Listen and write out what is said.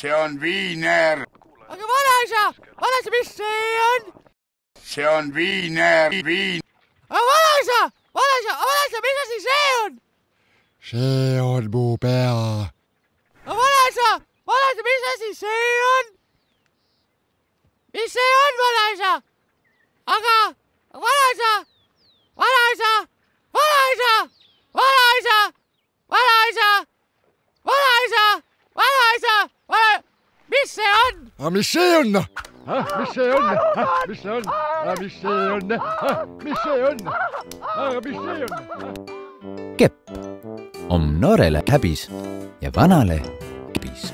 See on viiner. Aga vanaisa, mis see on? See on viiner, viin. Aga vanaisa, mis asi see on? See on mu pea. Aga vanaisa, mis asi see on? Mis see on, vanaisa? Aga vanaisa. Mis see on? Mis see on? Mis see on? Mis see on? Mis see on? Mis see on? Mis see on? Kepp on noorele häbis ja vanale kibis.